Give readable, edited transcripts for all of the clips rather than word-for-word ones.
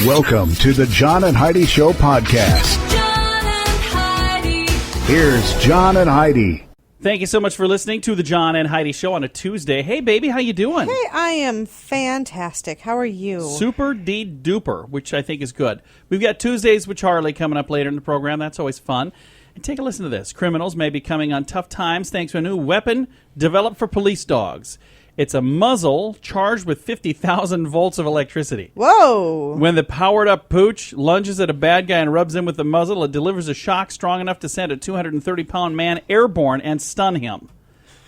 Welcome to the John and Heidi Show podcast. John and Heidi. Here's John and Heidi. Thank you so much for listening to the John and Heidi Show on a Tuesday. Hey, baby, how you doing? Hey, I am fantastic. How are you? Super duper, which I think is good. We've got Tuesdays with Charlie coming up later in the program. That's always fun. And take a listen to this. Criminals may be coming on tough times thanks to a new weapon developed for police dogs. It's a muzzle charged with 50,000 volts of electricity. Whoa! When the powered-up pooch lunges at a bad guy and rubs him with the muzzle, it delivers a shock strong enough to send a 230-pound man airborne and stun him.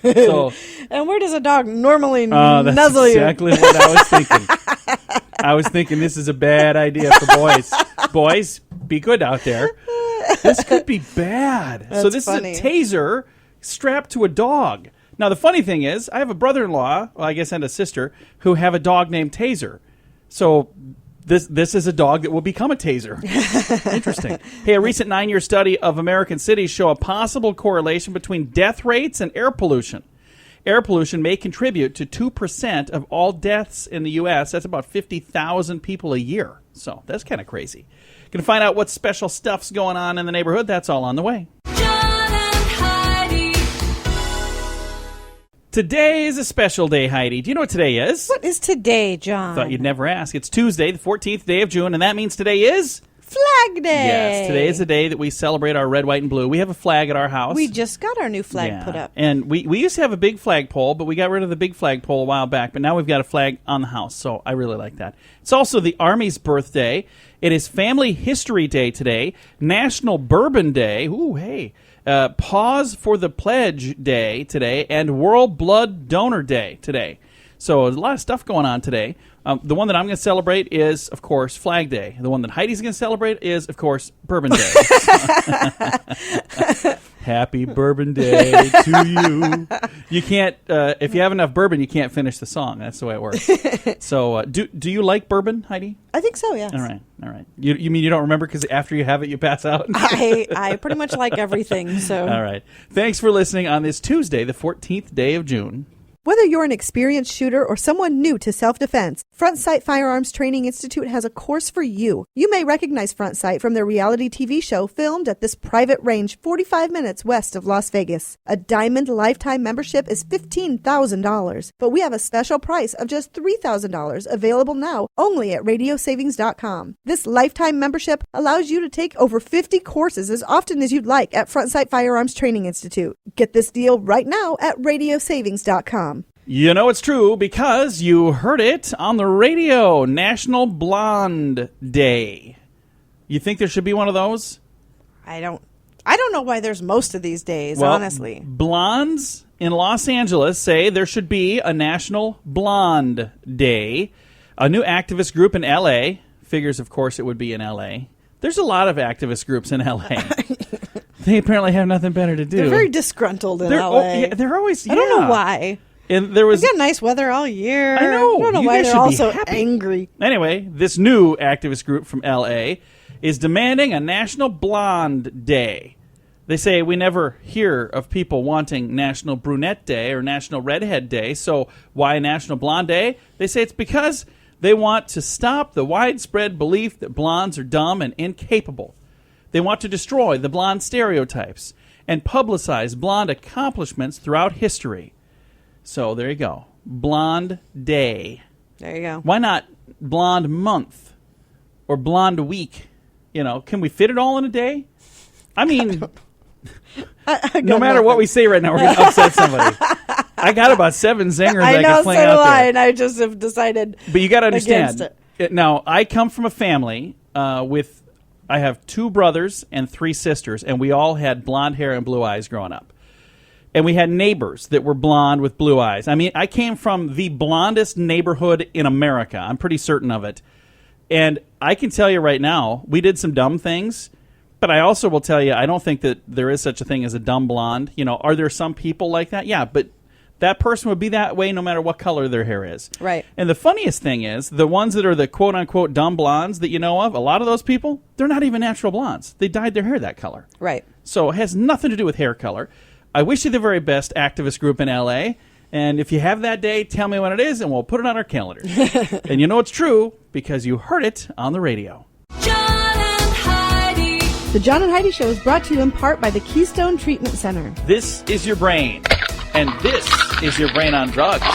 So, and where does a dog normally that's nuzzle you? exactly what I was thinking. I was thinking this is a bad idea for boys. Boys, be good out there. This could be bad. That's so this funny. is a taser strapped to a dog. Now, the funny thing is, I have a brother-in-law, well, I guess, and a sister, who have a dog named Taser. So this is a dog that will become a taser. Interesting. Hey, a recent 9-year study of American cities show a possible correlation between death rates and air pollution. Air pollution may contribute to 2% of all deaths in the U.S. That's about 50,000 people a year. So that's kind of crazy. Going to find out what special stuff's going on in the neighborhood. That's all on the way. Today is a special day, Heidi. Do you know what today is? What is today, John? Thought you'd never ask. It's Tuesday, the 14th day of June, and that means today is... Flag Day! Yes, today is the day that we celebrate our red, white, and blue. We have a flag at our house. We just got our new flag put up. And we used to have a big flagpole, but we got rid of the big flagpole a while back. But now we've got a flag on the house, so I really like that. It's also the Army's birthday. It is Family History Day today, National Bourbon Day. Ooh, hey. Pause for the Pledge Day today, and World Blood Donor Day today. So there's a lot of stuff going on today. The one that I'm going to celebrate is, of course, Flag Day. The one that Heidi's going to celebrate is, of course, Bourbon Day. Happy Bourbon Day to you. You can't, if you have enough bourbon, you can't finish the song. That's the way it works. So do you like bourbon, Heidi? I think so, yes. All right. You mean you don't remember because after you have it, you pass out? I pretty much like everything, so. All right. Thanks for listening on this Tuesday, the 14th day of June. Whether you're an experienced shooter or someone new to self-defense, Front Sight Firearms Training Institute has a course for you. You may recognize Front Sight from their reality TV show filmed at this private range 45 minutes west of Las Vegas. A Diamond Lifetime membership is $15,000, but we have a special price of just $3,000 available now only at radiosavings.com. This lifetime membership allows you to take over 50 courses as often as you'd like at Front Sight Firearms Training Institute. Get this deal right now at radiosavings.com. You know it's true because you heard it on the radio. National Blonde Day. You think there should be one of those? I don't know why there's most of these days, Well, honestly. Blondes in Los Angeles say there should be a National Blonde Day. A new activist group in L.A. figures, of course, it would be in L.A. There's a lot of activist groups in L.A. They apparently have nothing better to do. They're very disgruntled in LA. They're always, I don't know why. And there was They've got nice weather all year. I know. I don't know You why guys they're should all be so happy. angry. Anyway, this new activist group from L.A. is demanding a National Blonde Day. They say we never hear of people wanting National Brunette Day or National Redhead Day, so why National Blonde Day? They say it's because they want to stop the widespread belief that blondes are dumb and incapable. They want to destroy the blonde stereotypes and publicize blonde accomplishments throughout history. So there you go. Blonde Day. There you go. Why not Blonde Month or Blonde Week? You know, can we fit it all in a day? I mean, no matter what we say right now, we're going to upset somebody. I got about 7 zingers I can fling out there. And I just have decided But you got to understand. against it. Now, I come from a family with, I have 2 brothers and 3 sisters, and we all had blonde hair and blue eyes growing up. And we had neighbors that were blonde with blue eyes. I mean, I came from the blondest neighborhood in America. I'm pretty certain of it. And I can tell you right now, we did some dumb things, but I also will tell you, I don't think that there is such a thing as a dumb blonde. You know, are there some people like that? Yeah, but that person would be that way no matter what color their hair is. Right. And the funniest thing is, the ones that are the quote-unquote dumb blondes that you know of, a lot of those people, they're not even natural blondes. They dyed their hair that color. Right. So it has nothing to do with hair color. I wish you the very best, activist group in L.A., And if you have that day, tell me when it is, and we'll put it on our calendar. And you know it's true because you heard it on the radio. John and Heidi. The John and Heidi Show is brought to you in part by the Keystone Treatment Center. This is your brain, and this is your brain on drugs.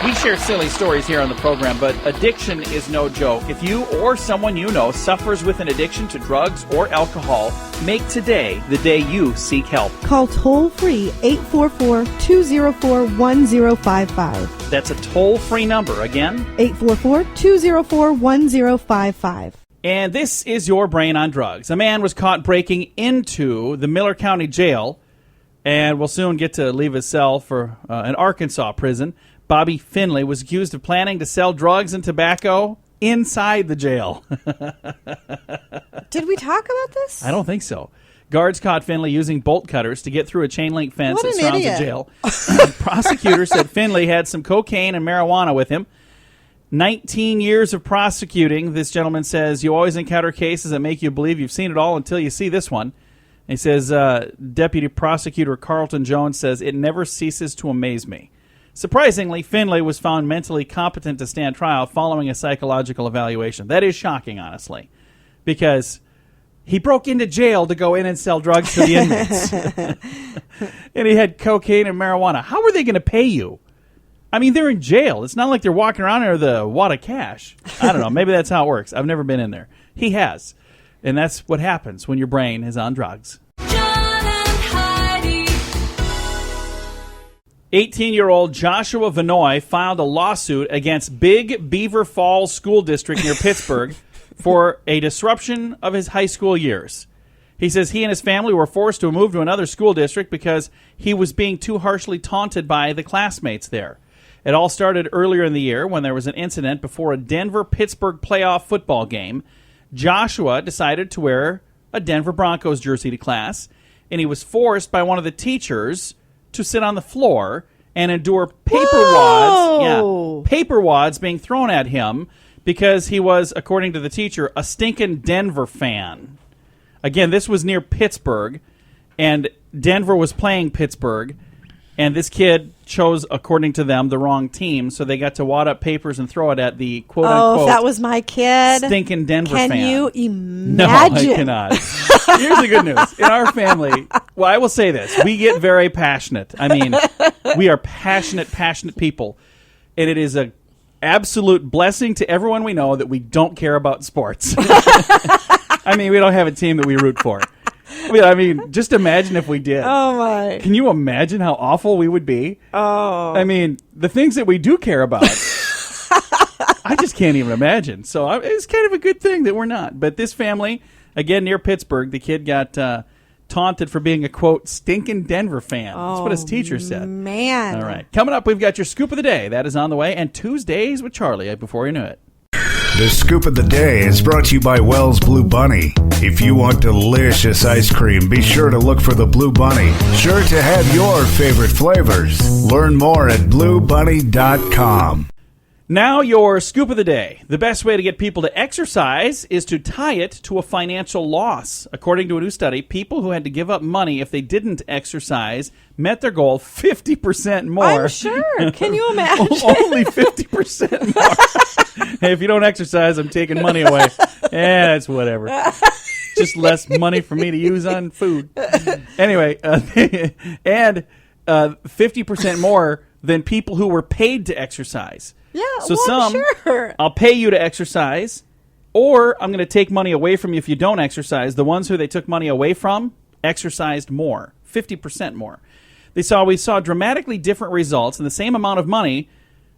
We share silly stories here on the program, but addiction is no joke. If you or someone you know suffers with an addiction to drugs or alcohol, make today the day you seek help. Call toll-free 844-204-1055. That's a toll-free number. Again, 844-204-1055. and this is your brain on drugs. A man was caught breaking into the Miller County Jail and will soon get to leave his cell for an Arkansas prison. Bobby Finley was accused of planning to sell drugs and tobacco inside the jail. Did we talk about this? I don't think so. Guards caught Finley using bolt cutters to get through a chain link fence What that an surrounds idiot. the jail. Prosecutors said Finley had some cocaine and marijuana with him. 19 years of prosecuting. This gentleman says you always encounter cases that make you believe you've seen it all until you see this one. And he says Deputy Prosecutor Carlton Jones says it never ceases to amaze me. Surprisingly, Finley was found mentally competent to stand trial following a psychological evaluation. That is shocking, honestly, because he broke into jail to go in and sell drugs to the inmates. And he had cocaine and marijuana. How are they going to pay you? I mean, they're in jail. It's not like they're walking around there with a wad of cash. I don't know. Maybe that's how it works. I've never been in there. He has. And that's what happens when your brain is on drugs. John and Heidi. 18-year-old Joshua Vinoy filed a lawsuit against Big Beaver Falls School District near Pittsburgh for a disruption of his high school years. He says he and his family were forced to move to another school district because he was being too harshly taunted by the classmates there. It all started earlier in the year when there was an incident before a Denver-Pittsburgh playoff football game. Joshua decided to wear a Denver Broncos jersey to class, and he was forced by one of the teachers to sit on the floor and endure paper wads being thrown at him because he was, according to the teacher, a stinking Denver fan. Again, this was near Pittsburgh, and Denver was playing Pittsburgh, and this kid chose, according to them, the wrong team, so they got to wad up papers and throw it at the quote-unquote if that was my kid. stinking Denver Can fan. you No, I imagine? cannot. Here's the good news. In our family, well, I will say this. We get very passionate. I mean, we are passionate people. And it is an absolute blessing to everyone we know that we don't care about sports. I mean, we don't have a team that we root for. I mean, just imagine if we did. Oh, my. Can you imagine how awful we would be? Oh. I mean, the things that we do care about, I just can't even imagine. So it's kind of a good thing that we're not. But this family, again, near Pittsburgh, the kid got taunted for being a, quote, stinking Denver fan. That's what his teacher said. Man. All right. Coming up, we've got your Scoop of the Day. That is on the way. And Tuesdays with Charlie before you knew it. The Scoop of the Day is brought to you by Wells Blue Bunny. If you want delicious ice cream, be sure to look for the Blue Bunny. Sure to have your favorite flavors. Learn more at bluebunny.com. Now, your Scoop of the Day. The best way to get people to exercise is to tie it to a financial loss. According to a new study, people who had to give up money if they didn't exercise met their goal 50% more. I'm sure. Can you imagine? Only 50% more. Hey, if you don't exercise, I'm taking money away. It's whatever. Just less money for me to use on food. Anyway, and 50% more than people who were paid to exercise. Yeah, So well, some, sure. I'll pay you to exercise, or I'm going to take money away from you if you don't exercise. The ones who they took money away from exercised more, 50% more. We saw dramatically different results in the same amount of money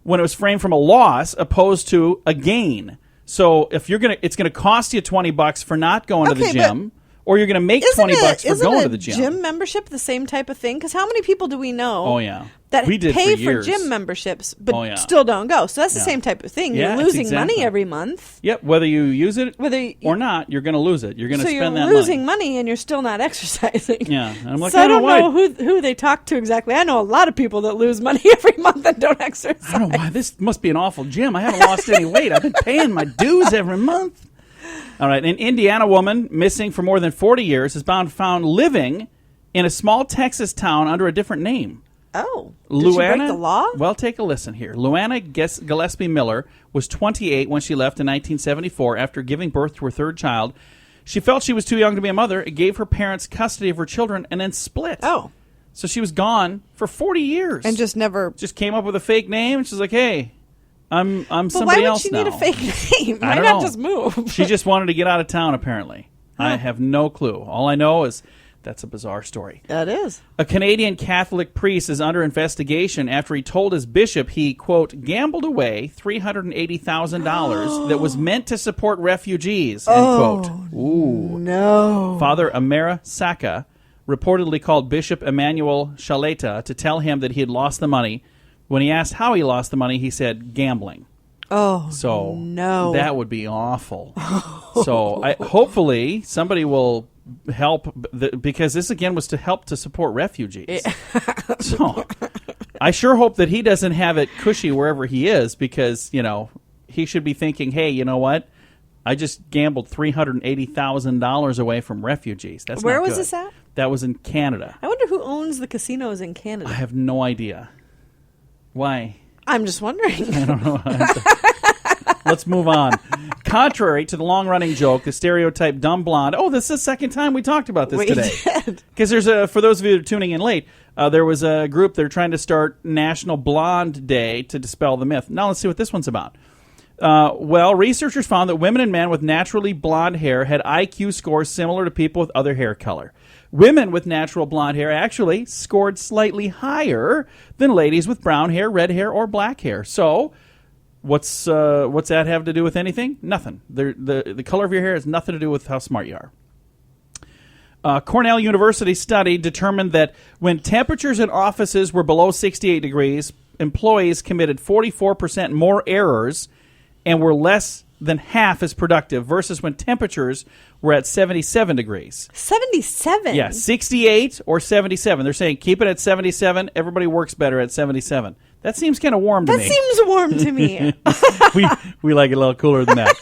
when it was framed from a loss opposed to a gain. So if it's going to cost you $20 for not going to the gym, or you're going to make $20 for going to the gym. Isn't gym membership the same type of thing? Because how many people do we know? Oh yeah, that we did pay for years. gym memberships but Oh, yeah. still don't go. So that's the Yeah. same type of thing. Yeah, You're it's losing money exactly. every month. Yep, whether you use it Or not, you're going to lose it. You're going to so spend you're that losing money. money and you're still not exercising. Yeah, and I'm like, so I don't why. know who they talk to exactly. I know a lot of people that lose money every month and don't exercise. I don't know why. This must be an awful gym. I haven't lost any weight. I've been paying my dues every month. All right. An Indiana woman missing for more than 40 years has been found living in a small Texas town under a different name. Oh. Did she break the law? Well, take a listen here. Luana Gillespie Miller was 28 when she left in 1974 after giving birth to her third child. She felt she was too young to be a mother. It gave her parents custody of her children and then split. Oh. So she was gone for 40 years. And just never... Just came up with a fake name. She's like, hey, I'm But somebody why would else she now. need a fake name? I Why don't not know. just move? She just wanted to get out of town, apparently. I have no clue. All I know is that's a bizarre story. That is. A Canadian Catholic priest is under investigation after he told his bishop he, quote, gambled away $380,000 that was meant to support refugees, end quote. Ooh. No. Father Amara Saka reportedly called Bishop Emmanuel Shaleta to tell him that he had lost the money. When he asked how he lost the money, he said gambling. Oh, So no. that would be awful. So hopefully somebody will help because this again was to help to support refugees. So I sure hope that he doesn't have it cushy wherever he is because, you know, he should be thinking, hey, you know what? I just gambled $380,000 away from refugees. That's Where not was good. this at? That was in Canada. I wonder who owns the casinos in Canada. I have no idea. Why? I'm just wondering. I don't know. Let's move on. Contrary to the long-running joke, the stereotype dumb blonde. Oh, this is the second time we talked about this We today. did. Because there's for those of you that are tuning in late, there was a group they're trying to start National Blonde Day to dispel the myth. Now let's see what this one's about. Well, researchers found that women and men with naturally blonde hair had IQ scores similar to people with other hair color. Women with natural blonde hair actually scored slightly higher than ladies with brown hair, red hair, or black hair. So, what's that have to do with anything? Nothing. The color of your hair has nothing to do with how smart you are. Cornell University study determined that when temperatures in offices were below 68 degrees, employees committed 44% more errors and were less than half as productive versus when temperatures were at 77 degrees. 77? Yeah, 68 or 77. They're saying keep it at 77. Everybody works better at 77. That seems kind of warm to That me. seems warm to me. we like it a little cooler than that,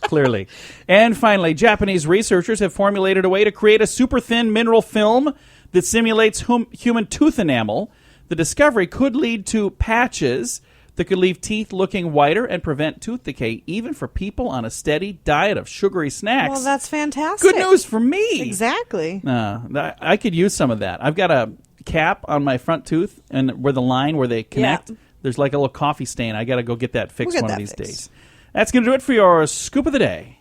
clearly. And finally, Japanese researchers have formulated a way to create a super thin mineral film that simulates human tooth enamel. The discovery could lead to patches that could leave teeth looking whiter and prevent tooth decay, even for people on a steady diet of sugary snacks. Well, that's fantastic. Good news for me. Exactly. I could use some of that. I've got a cap on my front tooth, and where the line where they connect, there's like a little coffee stain. I got to go get that fixed We'll get one of that these fixed. days. That's going to do it for your Scoop of the Day.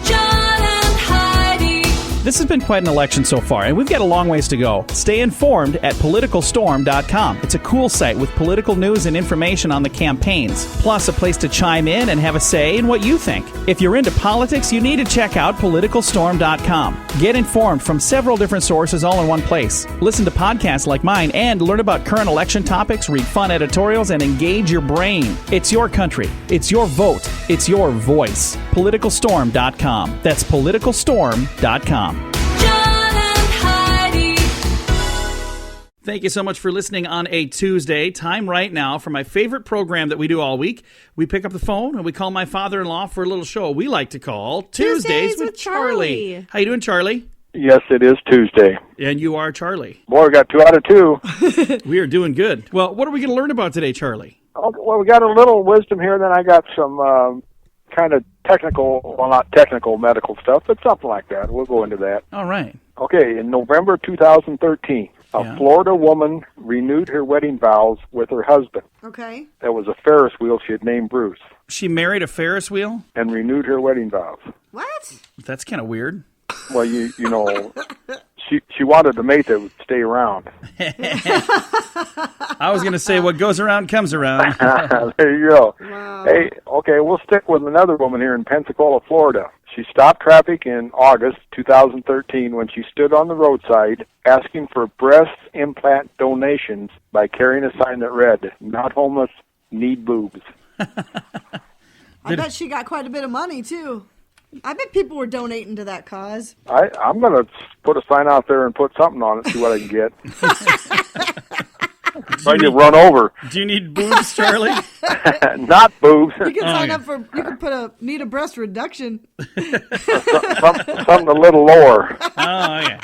John and Heidi. This has been quite an election so far, and we've got a long ways to go. Stay informed at politicalstorm.com. It's a cool site with political news and information on the campaigns, plus a place to chime in and have a say in what you think. If you're into politics, you need to check out politicalstorm.com. Get informed from several different sources all in one place. Listen to podcasts like mine and learn about current election topics, read fun editorials, and engage your brain. It's your country. It's your vote. It's your voice. Politicalstorm.com. That's politicalstorm.com. John and Heidi. Thank you so much for listening on a Tuesday. Time right now for my favorite program that we do all week. We pick up the phone and we call my father-in-law for a little show we like to call Tuesdays with Charlie. How you doing, Charlie? Yes, it is Tuesday. And you are Charlie. Boy, we got 2 out of 2. We are doing good. Well, what are we going to learn about today, Charlie? Okay, well, we got a little wisdom here, then I got some kind of technical, well, not technical medical stuff, but something like that. We'll go into that. All right. Okay, in November 2013, a Florida woman renewed her wedding vows with her husband. Okay. That was a Ferris wheel she had named Bruce, She married a Ferris wheel? and renewed her wedding vows. What? That's kind of weird. Well, you know, she wanted a mate that would stay around. I was going to say what goes around comes around. There you go. Wow. Hey, okay, we'll stick with another woman here in Pensacola, Florida. She stopped traffic in August 2013 when she stood on the roadside asking for breast implant donations by carrying a sign that read, "Not homeless, need boobs." I bet she got quite a bit of money, too. I bet people were donating to that cause. I'm going to put a sign out there and put something on it, see what I can get. Might get run over. Do you need boobs, Charlie? Not boobs. You can sign up for, you can need a breast reduction. Something a little lower. Oh, yeah.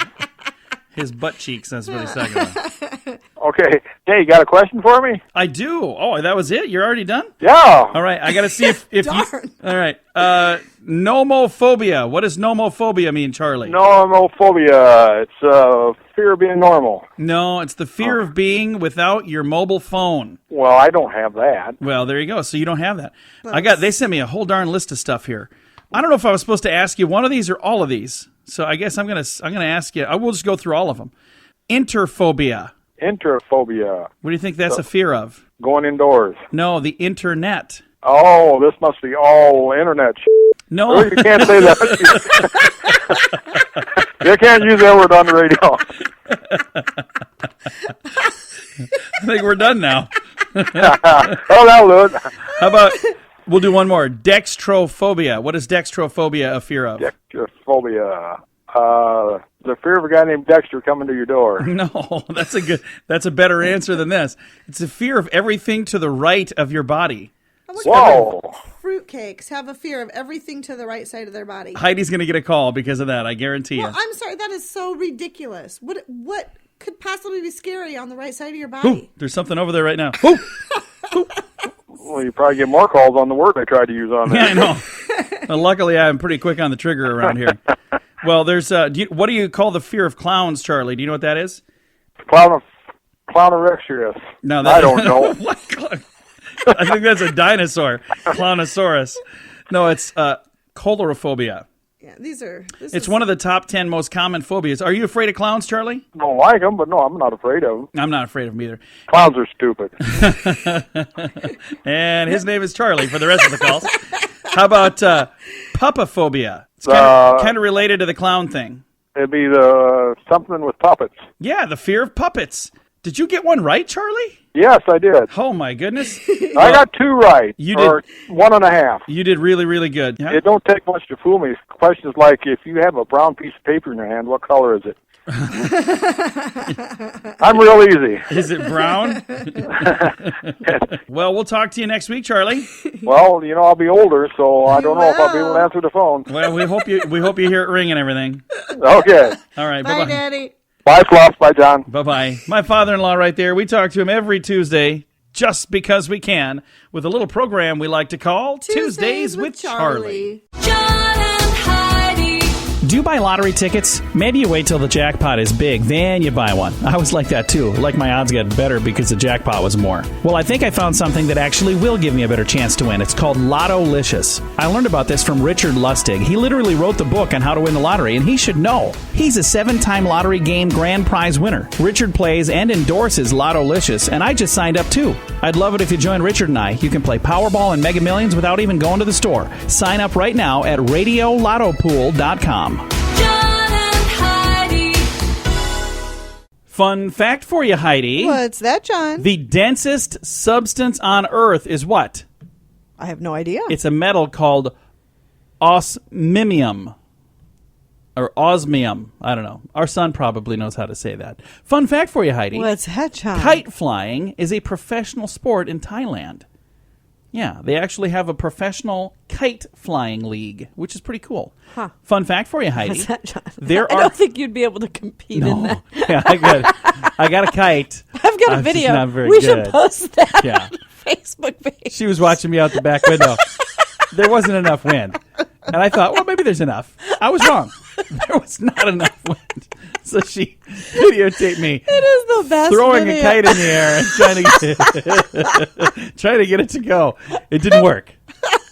His butt cheeks, that's what he's talking about. Okay. Hey, you got a question for me? I do. Oh, that was it? You're already done? Yeah. All right. I got to see if you... Darn. All right. Nomophobia. What does nomophobia mean, Charlie? Nomophobia. It's fear of being normal. No, it's the fear of being without your mobile phone. Well, I don't have that. Well, there you go. So you don't have that. They sent me a whole darn list of stuff here. I don't know if I was supposed to ask you one of these or all of these. So I guess I'm gonna ask you. I will just go through all of them. Interphobia. Interphobia. What do you think that's a fear of? Going indoors. No, the internet. Oh, this must be all internet shit. No. Oh, you can't say that. You can't use that word on the radio. I think we're done now. Oh, that'll do it. How about we'll do one more. Dextrophobia. What is dextrophobia a fear of? Dextrophobia. The fear of a guy named Dexter coming to your door. No, that's a better answer than this. It's a fear of everything to the right of your body. Whoa. Fruitcakes have a fear of everything to the right side of their body. Heidi's going to get a call because of that, I guarantee you. Well, I'm sorry, that is so ridiculous. What could possibly be scary on the right side of your body? Ooh, there's something over there right now. Ooh. Well, you probably get more calls on the word I tried to use on there. Yeah, I know. Well, luckily, I'm pretty quick on the trigger around here. Well, there's what do you call the fear of clowns, Charlie? Do you know what that is? Clownorexia. No, I don't know. What? I think that's a dinosaur, Clownosaurus. No, it's colorophobia. Yeah, It's one of the top 10 most common phobias. Are you afraid of clowns, Charlie? Don't like them, but no, I'm not afraid of them. I'm not afraid of them either. Clowns are stupid. And his name is Charlie for the rest of the calls. How about puppophobia? It's kind of related to the clown thing. It'd be something with puppets. Yeah, the fear of puppets. Did you get one right, Charlie? Yes, I did. Oh, my goodness. I got 2 right. You or did. 1.5. You did really, really good. Yeah? It don't take much to fool me. Questions like, if you have a brown piece of paper in your hand, what color is it? I'm real easy. Is it brown? Well, we'll talk to you next week, Charlie. Well, I'll be older, so I don't know if I'll be able to answer the phone. Well, we hope you hear it ring and everything. Okay. All right. Bye, Bye-bye. Daddy. Bye, Fluff. Bye, John. Bye-bye. My father-in-law right there. We talk to him every Tuesday just because we can with a little program we like to call Tuesdays with Charlie. John and Heidi. Do you buy lottery tickets? Maybe you wait till the jackpot is big, then you buy one. I was like that too. Like my odds got better because the jackpot was more. Well, I think I found something that actually will give me a better chance to win. It's called Lotto-licious. I learned about this from Richard Lustig. He literally wrote the book on how to win the lottery, and he should know. He's a 7-time lottery game grand prize winner. Richard plays and endorses Lotto-licious, and I just signed up too. I'd love it if you join Richard and I. You can play Powerball and Mega Millions without even going to the store. Sign up right now at RadioLottopool.com. John and Heidi. Fun fact for you, Heidi. What's that, John? The densest substance on Earth is what? I have no idea. It's a metal called osmium. Or osmium. I don't know. Our son probably knows how to say that. Fun fact for you, Heidi. What's that, John? Kite flying is a professional sport in Thailand. Yeah, they actually have a professional kite flying league, which is pretty cool. Huh. Fun fact for you, Heidi. What's that, John? There I are... don't think you'd be able to compete in that. Yeah, I got a kite. I've got a I'm just video. not very We good. should post that Yeah. on the Facebook page. She was watching me out the back window. There wasn't enough wind. And I thought, well, maybe there's enough. I was wrong. There was not enough wind. So she videotaped me It is the best throwing video. a kite in the air and trying to get it to go. It didn't work.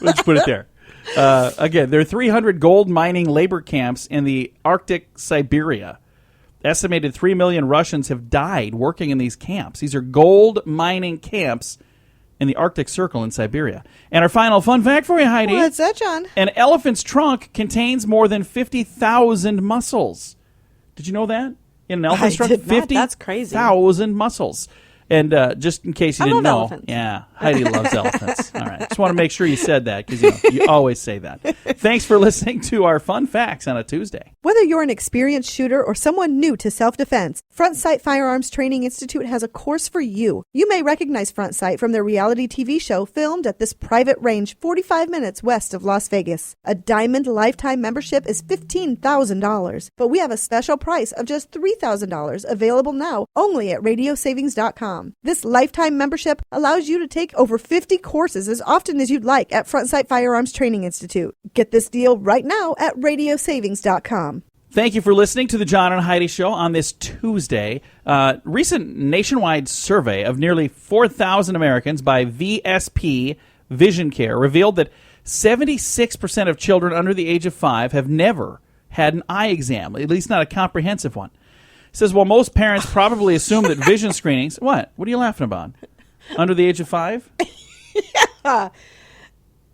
Let's put it there. Again, there are 300 gold mining labor camps in the Arctic Siberia. Estimated 3 million Russians have died working in these camps. These are gold mining camps in the Arctic Circle in Siberia. And our final fun fact for you, Heidi. What's that, John? An elephant's trunk contains more than 50,000 muscles. Did you know that? In an elephant's I trunk, did not. That's crazy. 50,000 muscles. And just in case you I didn't love know, elephants. yeah, Heidi loves elephants. All right, just want to make sure you said that because you always say that. Thanks for listening to our fun facts on a Tuesday. Whether you're an experienced shooter or someone new to self-defense, Front Sight Firearms Training Institute has a course for you. You may recognize Front Sight from their reality TV show filmed at this private range 45 minutes west of Las Vegas. A Diamond lifetime membership is $15,000, but we have a special price of just $3,000 available now only at radiosavings.com. This lifetime membership allows you to take over 50 courses as often as you'd like at Front Sight Firearms Training Institute. Get this deal right now at radiosavings.com. Thank you for listening to the John and Heidi Show on this Tuesday. Recent nationwide survey of nearly 4,000 Americans by VSP Vision Care revealed that 76% of children under the age of 5 have never had an eye exam, at least not a comprehensive one. It says, well, most parents probably assume that vision screenings... What? What are you laughing about? Under the age of 5? I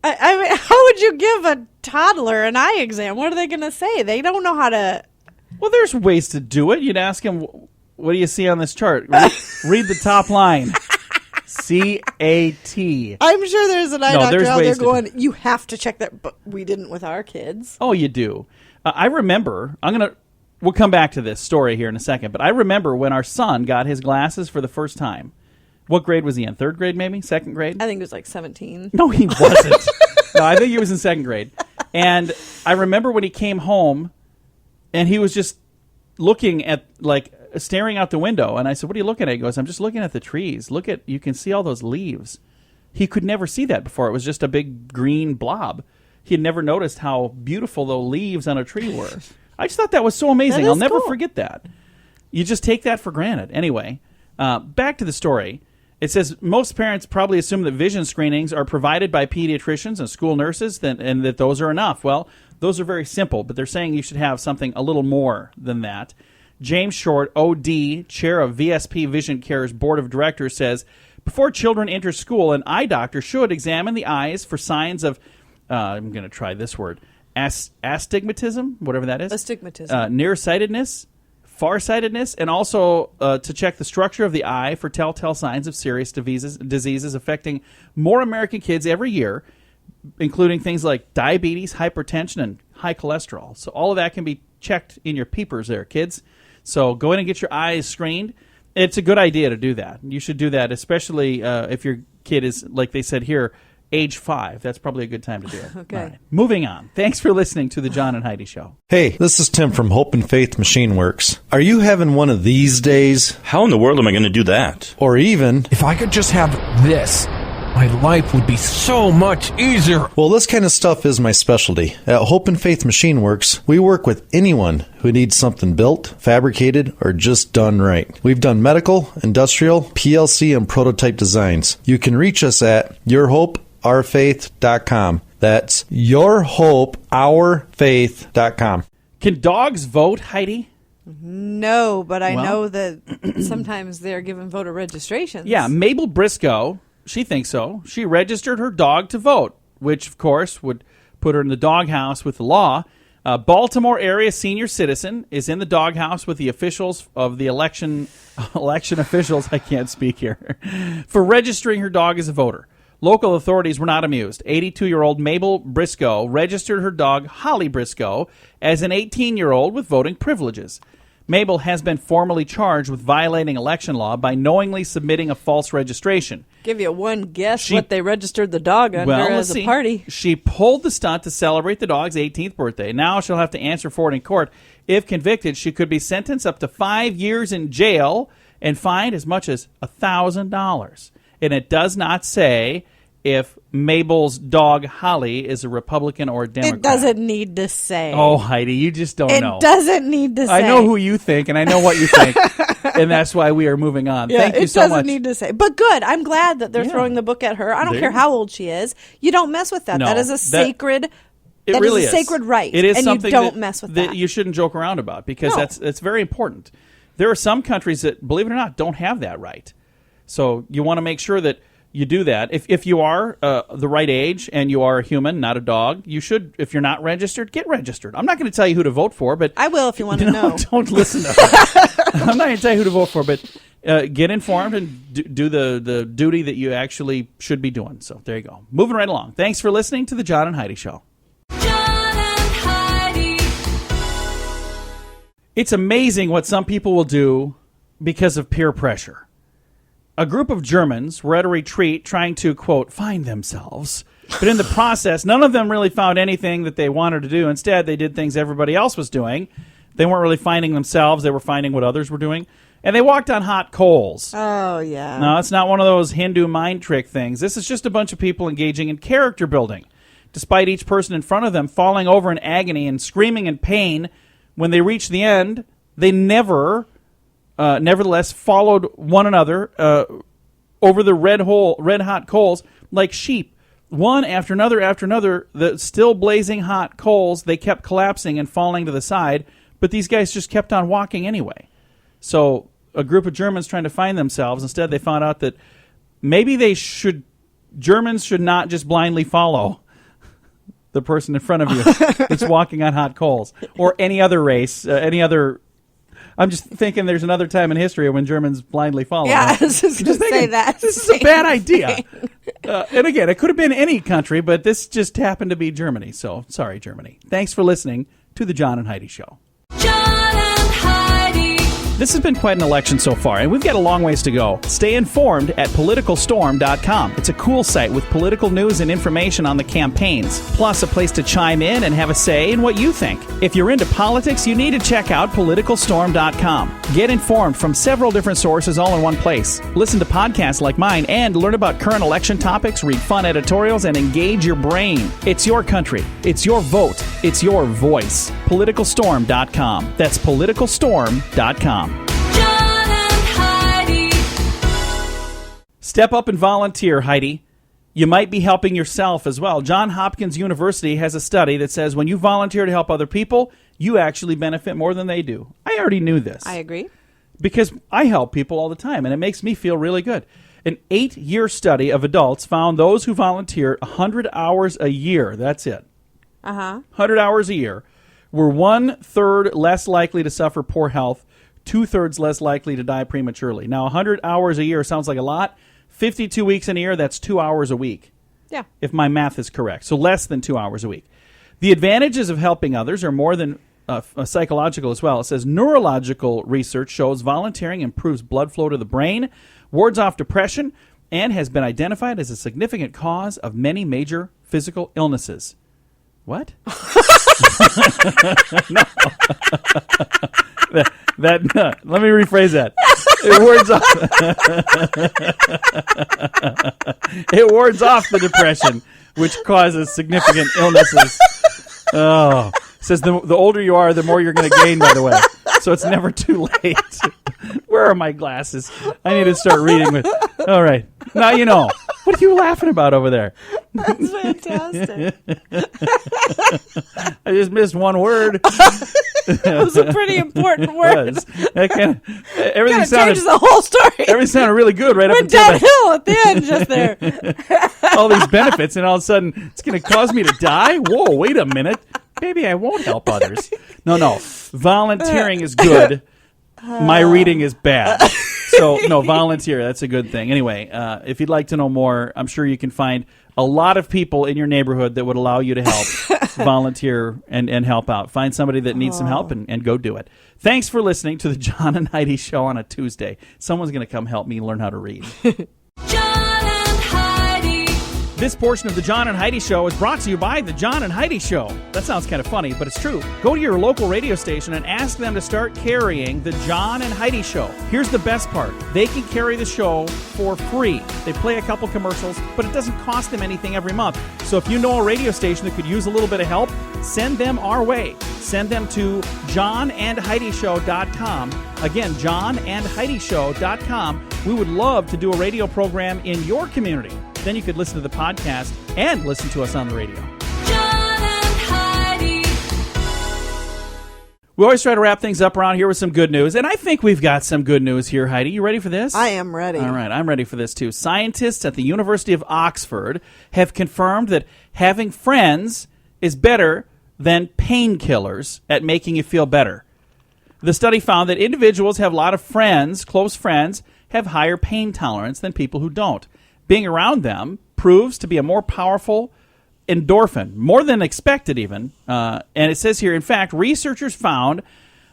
mean, how would you give a toddler an eye exam? What are they going to say? They don't know how to... Well, there's ways to do it. You'd ask them, what do you see on this chart? Read the top line. C-A-T. I'm sure there's an eye No, doctor there's out there ways to going, you have to check that, but we didn't with our kids. Oh, you do. I remember, we'll come back to this story here in a second, but I remember when our son got his glasses for the first time. What grade was he in? 3rd grade, maybe? 2nd grade? I think it was like 17. No, he wasn't. No, I think he was in 2nd grade. And I remember when he came home and he was just looking at, like, staring out the window. And I said, what are you looking at? He goes, I'm just looking at the trees. You can see all those leaves. He could never see that before. It was just a big green blob. He had never noticed how beautiful the leaves on a tree were. I just thought that was so amazing. I'll never forget that. You just take that for granted. Anyway, back to the story. It says most parents probably assume that vision screenings are provided by pediatricians and school nurses and that those are enough. Well, those are very simple, but they're saying you should have something a little more than that. James Short, OD, chair of VSP Vision Care's board of directors, says, before children enter school, an eye doctor should examine the eyes for signs of, I'm going to try this word, astigmatism, whatever that is. Astigmatism. Nearsightedness, farsightedness, and also to check the structure of the eye for telltale signs of serious diseases affecting more American kids every year, including things like diabetes, hypertension, and high cholesterol. So all of that can be checked in your peepers there, kids. So go in and get your eyes screened. It's a good idea to do that. You should do that, especially if your kid is, like they said here, age 5. That's probably a good time to do it. Okay. All right. Moving on. Thanks for listening to the John and Heidi Show. Hey, this is Tim from Hope and Faith Machine Works. Are you having one of these days? How in the world am I going to do that? Or even, if I could just have this, my life would be so much easier. Well, this kind of stuff is my specialty. At Hope and Faith Machine Works, we work with anyone who needs something built, fabricated, or just done right. We've done medical, industrial, PLC, and prototype designs. You can reach us at yourhopeourfaith.com. That's yourhopeourfaith.com. Can dogs vote, Heidi? No, but I know that sometimes they're given voter registrations. Yeah, Mabel Briscoe, she thinks so. She registered her dog to vote, which, of course, would put her in the doghouse with the law. Baltimore area senior citizen is in the doghouse with the officials of the election officials, I can't speak here, for registering her dog as a voter. Local authorities were not amused. 82-year-old Mabel Briscoe registered her dog, Holly Briscoe, as an 18-year-old with voting privileges. Mabel has been formally charged with violating election law by knowingly submitting a false registration. Give you one guess what they registered the dog under as a party. She pulled the stunt to celebrate the dog's 18th birthday. Now she'll have to answer for it in court. If convicted, she could be sentenced up to 5 years in jail and fined as much as $1,000. And it does not say if Mabel's dog, Holly, is a Republican or a Democrat. It doesn't need to say. Oh, Heidi, you just don't know. It doesn't need to say. I know who you think, and I know what you think, and that's why we are moving on. Yeah, Thank you so much. It doesn't need to say. But good. I'm glad that they're throwing the book at her. I don't care how old she is. You don't mess with that. No, that is a sacred... It that really is a sacred right. It is and something you don't mess with that. You shouldn't joke around about because that's very important. There are some countries that, believe it or not, don't have that right. So you want to make sure that you do that. If you are the right age and you are a human, not a dog, you should, if you're not registered, get registered. I'm not going to tell you who to vote for, but... I will if you want to know. Don't listen to her. I'm not going to tell you who to vote for, but get informed and do the duty that you actually should be doing. So there you go. Moving right along. Thanks for listening to the John and Heidi Show. John and Heidi. It's amazing what some people will do because of peer pressure. A group of Germans were at a retreat trying to, quote, find themselves. But in the process, none of them really found anything that they wanted to do. Instead, they did things everybody else was doing. They weren't really finding themselves. They were finding what others were doing. And they walked on hot coals. Oh, yeah. No, it's not one of those Hindu mind trick things. This is just a bunch of people engaging in character building. Despite each person in front of them falling over in agony and screaming in pain, when they reached the end, they nevertheless followed one another over the red-hot coals like sheep. One after another, the still blazing hot coals, they kept collapsing and falling to the side, but these guys just kept on walking anyway. So a group of Germans trying to find themselves, instead they found out that maybe Germans should not just blindly follow the person in front of you that's walking on hot coals, or any other race, I'm just thinking there's another time in history when Germans blindly follow. Yeah, I was just going to say that. This is a bad idea. And again, it could have been any country, but this just happened to be Germany. So, sorry, Germany. Thanks for listening to the John and Heidi Show. John and Heidi. This has been quite an election so far, and we've got a long ways to go. Stay informed at politicalstorm.com. It's a cool site with political news and information on the campaigns, plus a place to chime in and have a say in what you think. If you're into politics, you need to check out politicalstorm.com. Get informed from several different sources all in one place. Listen to podcasts like mine and learn about current election topics, read fun editorials, and engage your brain. It's your country. It's your vote. It's your voice. Politicalstorm.com. That's politicalstorm.com. John and Heidi. Step up and volunteer, Heidi. You might be helping yourself as well. Johns Hopkins University has a study that says when you volunteer to help other people, you actually benefit more than they do. I already knew this. I agree. Because I help people all the time, and it makes me feel really good. An 8-year study of adults found those who volunteer 100 hours a year, that's it, 100 hours a year, were 1/3 less likely to suffer poor health, 2/3 less likely to die prematurely. Now, 100 hours a year sounds like a lot. 52 weeks in a year, that's 2 hours a week. Yeah. If my math is correct. So less than 2 hours a week. The advantages of helping others are more than psychological as well. It says neurological research shows volunteering improves blood flow to the brain, wards off depression, and has been identified as a significant cause of many major physical illnesses. What? No. Let me rephrase that. It wards off the depression, which causes significant illnesses. Oh, it says the older you are, the more you're going to gain, by the way. So it's never too late. Where are my glasses? I need to start reading with. All right. Now you know. What are you laughing about over there? That's fantastic. I just missed one word. That was a pretty important word. That kind of, everything changes the whole story. Everything sounded really good right up Went until downhill at the end just there. all these benefits, and all of a sudden it's going to cause me to die? Whoa, wait a minute. Maybe I won't help others. No. Volunteering is good. My reading is bad. So, no, volunteer. That's a good thing. Anyway, if you'd like to know more, I'm sure you can find a lot of people in your neighborhood that would allow you to help volunteer and help out. Find somebody that needs some help and go do it. Thanks for listening to the John and Heidi Show on a Tuesday. Someone's going to come help me learn how to read. John and Heidi. This portion of the John and Heidi Show is brought to you by the John and Heidi Show. That sounds kind of funny, but it's true. Go to your local radio station and ask them to start carrying the John and Heidi Show. Here's the best part. They can carry the show for free. They play a couple commercials, but it doesn't cost them anything every month. So if you know a radio station that could use a little bit of help, send them our way. Send them to johnandheidishow.com. Again, johnandheidishow.com. We would love to do a radio program in your community. Then you could listen to the podcast and listen to us on the radio. John and Heidi. We always try to wrap things up around here with some good news, and I think we've got some good news here, Heidi. You ready for this? I am ready. All right, I'm ready for this, too. Scientists at the University of Oxford have confirmed that having friends is better than painkillers at making you feel better. The study found that individuals have a lot of friends, close friends, have higher pain tolerance than people who don't. Being around them proves to be a more powerful endorphin, more than expected even. And it says here, in fact, researchers found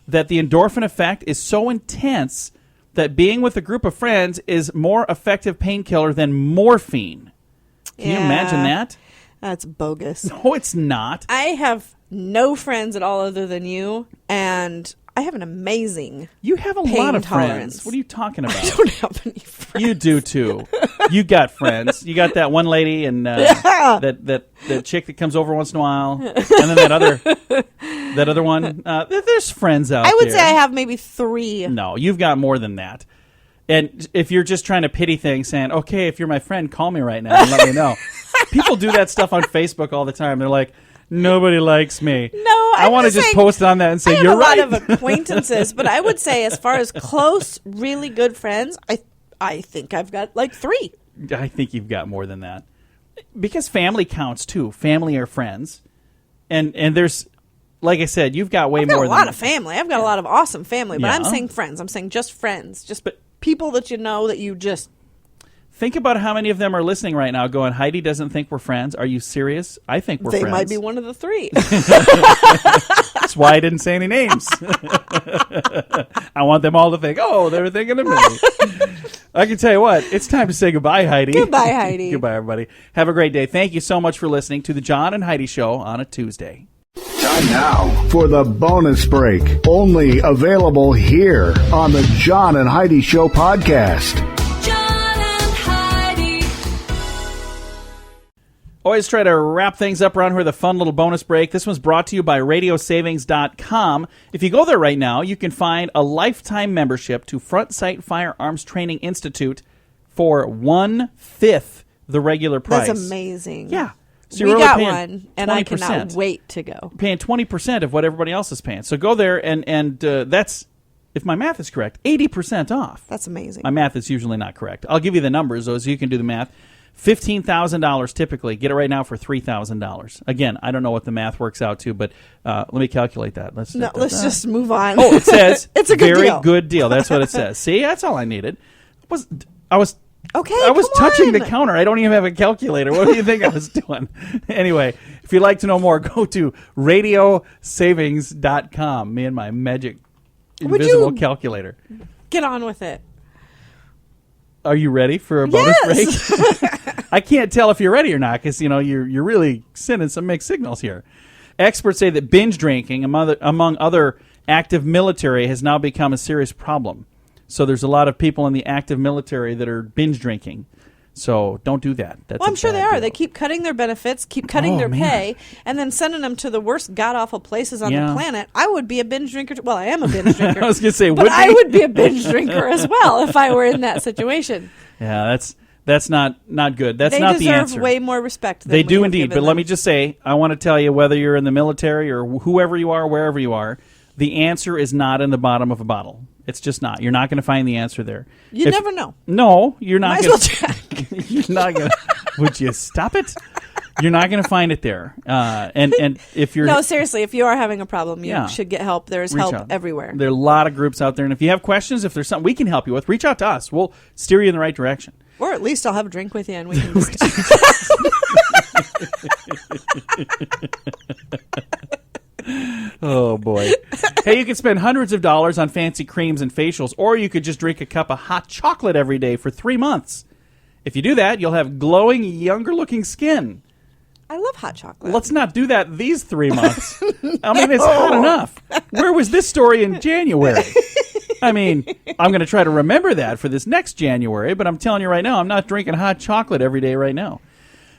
that the endorphin effect is so intense that being with a group of friends is more effective painkiller than morphine. Can you imagine that? That's bogus. No, it's not. I have no friends at all other than you, and I have an amazing You have a pain lot of tolerance. friends. What are you talking about? I don't have any friends. You do too. You got friends. You got that one lady and that chick that comes over once in a while, and then that other one. There's friends out there. I would say I have maybe 3. No, you've got more than that. And if you're just trying to pity things, saying, "Okay, if you're my friend, call me right now and let me know." People do that stuff on Facebook all the time. They're like, "Nobody likes me." No, I want to just post on that and say, I have "You're a right." lot of acquaintances, but I would say as far as close, really good friends, I think I've got like 3. I think you've got more than that. Because family counts too. Family or friends. And there's, like I said, you've got way I've got more a than lot of family. I've got a lot of awesome family, but Yeah. I'm saying friends. I'm saying just friends. Just people that you know that you just... Think about how many of them are listening right now going, Heidi doesn't think we're friends. Are you serious? I think we're They friends. might be one of the 3. That's why I didn't say any names. I want them all to think, oh, they were thinking of me. I can tell you what, it's time to say goodbye, Heidi. Goodbye, Heidi. Goodbye, everybody. Have a great day. Thank you so much for listening to the John and Heidi Show on a Tuesday. Time now for the bonus break. Only available here on the John and Heidi Show podcast. John and Heidi. Always try to wrap things up around here with a fun little bonus break. This one's brought to you by radiosavings.com. If you go there right now, you can find a lifetime membership to Front Sight Firearms Training Institute for 1/5 the regular price. That's amazing. Yeah. So we you're got paying one, and I cannot 20%. wait to go. Paying 20% of what everybody else is paying. So go there, and that's, if my math is correct, 80% off. That's amazing. My math is usually not correct. I'll give you the numbers, though, so you can do the math. $15,000 typically. Get it right now for $3,000. Again, I don't know what the math works out to, but let me calculate that. Let's just move on. Oh, it says it's a good very deal. good deal. That's what it says. See, that's all I needed. I was Okay, come touching the on. counter. I don't even have a calculator. What do you think I was doing? Anyway, if you'd like to know more, go to radiosavings.com. Me and my magic invisible calculator. Get on with it. Are you ready for a bonus Yes. break? I can't tell if you're ready or not because you're really sending some mixed signals here. Experts say that binge drinking, among other active military, has now become a serious problem. So there's a lot of people in the active military that are binge drinking. So don't do that. That's Well, I'm sure they are. Deal. They keep cutting their benefits, keep cutting their pay, and then sending them to the worst god-awful places on the planet. I would be a binge drinker. Well, I am a binge drinker. I was going to say, but I would be a binge drinker as well if I were in that situation. Yeah, that's not good. That's They not the answer. deserve way more respect than They we do have indeed. given But let them. me just say, I want to tell you, whether you're in the military or whoever you are, wherever you are, the answer is not in the bottom of a bottle. It's just not. You're not going to find the answer there. You never know. No, you're not. Might as well check. You're not going to. Would you stop it? You're not going to find it there. And if you're No, seriously, if you are having a problem, you Yeah. should get help. There's reach help out. everywhere. There are a lot of groups out there, and if you have questions, if there's something we can help you with, reach out to us. We'll steer you in the right direction. Or at least I'll have a drink with you and we can just... Oh, boy. Hey, you could spend hundreds of dollars on fancy creams and facials, or you could just drink a cup of hot chocolate every day for 3 months. If you do that, you'll have glowing, younger-looking skin. I love hot chocolate. Let's not do that these 3 months. I mean, it's hot enough. Where was this story in January? I mean, I'm going to try to remember that for this next January, but I'm telling you right now, I'm not drinking hot chocolate every day right now.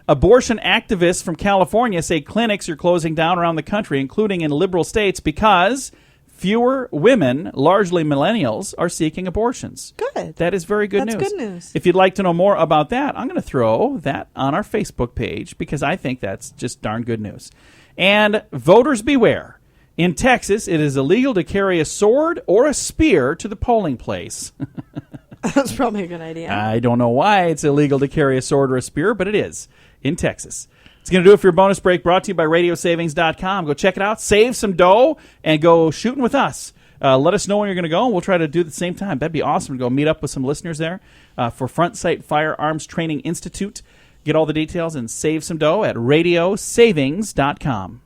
Abortion activists from California say clinics are closing down around the country, including in liberal states, because fewer women, largely millennials, are seeking abortions. Good. That is very good That's news. good news. If you'd like to know more about that, I'm going to throw that on our Facebook page because I think that's just darn good news. And voters beware. In Texas, it is illegal to carry a sword or a spear to the polling place. That's probably a good idea. I don't know why it's illegal to carry a sword or a spear, but it is in Texas. It's going to do it for your bonus break, brought to you by radiosavings.com. Go check it out, save some dough, and go shooting with us. Let us know when you're going to go, and we'll try to do it at the same time. That'd be awesome to go meet up with some listeners there for Front Sight Firearms Training Institute. Get all the details and save some dough at radiosavings.com.